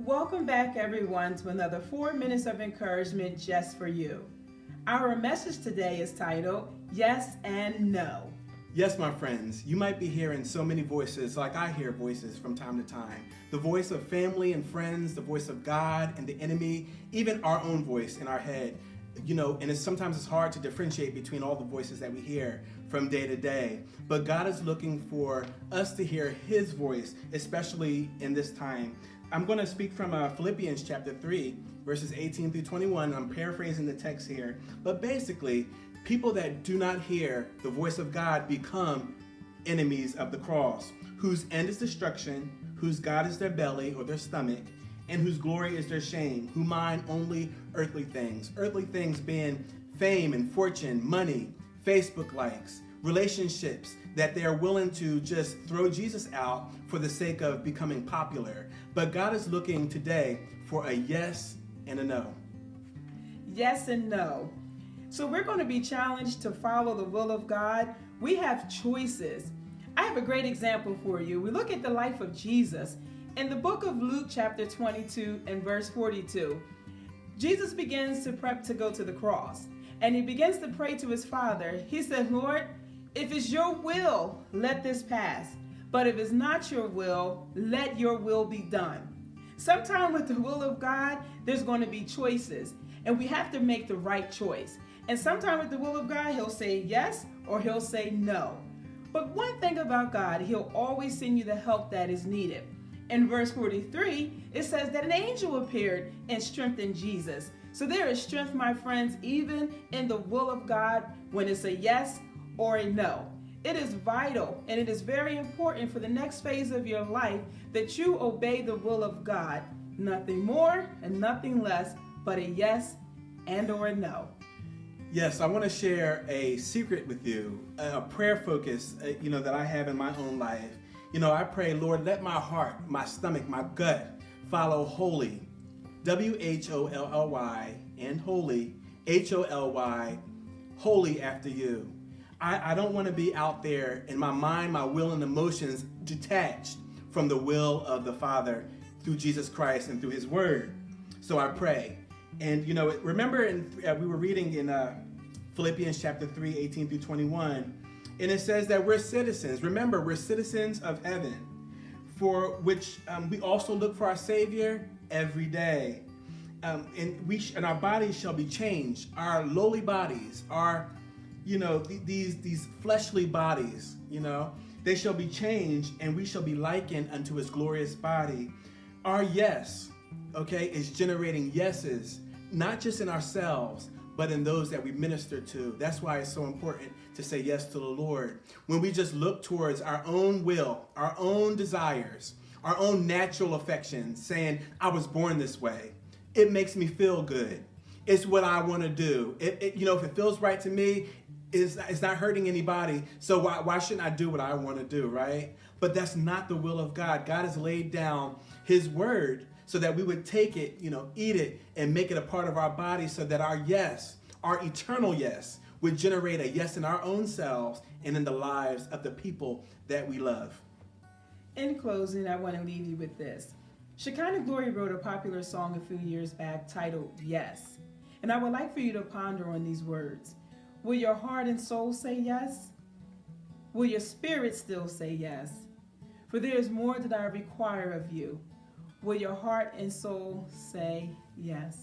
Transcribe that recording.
Welcome back, everyone, to another 4 minutes of encouragement just for you. Our message today is titled, Yes and No. Yes, my friends, you might be hearing so many voices like I hear voices from time to time. The voice of family and friends, the voice of God and the enemy, even our own voice in our head. And sometimes it's hard to differentiate between all the voices that we hear from day to day. But God is looking for us to hear His voice, especially in this time. I'm going to speak from Philippians chapter 3, verses 18 through 21. I'm paraphrasing the text here. But basically, people that do not hear the voice of God become enemies of the cross, whose end is destruction, whose God is their belly or their stomach, and whose glory is their shame, who mind only earthly things being fame and fortune, money, Facebook likes, relationships, that they are willing to just throw Jesus out for the sake of becoming popular. But God is looking today for a yes and a no. Yes and no. So we're going to be challenged to follow the will of God. We have choices. I have a great example for you. We look at the life of Jesus. In the book of Luke chapter 22 and verse 42, Jesus begins to prep to go to the cross. And he begins to pray to his Father. He said, Lord, if it's your will, let this pass. But if it's not your will, let your will be done. Sometime with the will of God, there's going to be choices. And we have to make the right choice. And sometime with the will of God, he'll say yes or he'll say no. But one thing about God, he'll always send you the help that is needed. In verse 43, it says that an angel appeared and strengthened Jesus. So there is strength, my friends, even in the will of God when it's a yes or a no. It is vital and it is very important for the next phase of your life that you obey the will of God. Nothing more and nothing less but a yes and or a no. Yes, I want to share a secret with you, a prayer focus, that I have in my own life. I pray, Lord, let my heart, my stomach, my gut follow holy, WHOLLY, and holy, HOLY, holy after you. I don't want to be out there in my mind, my will, and emotions detached from the will of the Father through Jesus Christ and through His Word. So I pray. And, remember we were reading in Philippians chapter 3, 18 through 21, and it says that we're citizens. Remember, we're citizens of heaven, for which we also look for our Savior every day. And our bodies shall be changed. Our lowly bodies, our these fleshly bodies, they shall be changed, and we shall be likened unto His glorious body. Our yes, is generating yeses, not just in ourselves, but in those that we minister to. That's why it's so important to say yes to the Lord. When we just look towards our own will, our own desires, our own natural affections, saying, I was born this way. It makes me feel good. It's what I want to do. If it feels right to me, it's not hurting anybody, so why shouldn't I do what I want to do, right? But that's not the will of God. God has laid down His Word so that we would take it, eat it, and make it a part of our body so that our yes, our eternal yes, would generate a yes in our own selves and in the lives of the people that we love. In closing, I want to leave you with this. Shekinah Glory wrote a popular song a few years back titled Yes. And I would like for you to ponder on these words. Will your heart and soul say yes? Will your spirit still say yes? For there is more that I require of you. Will your heart and soul say yes?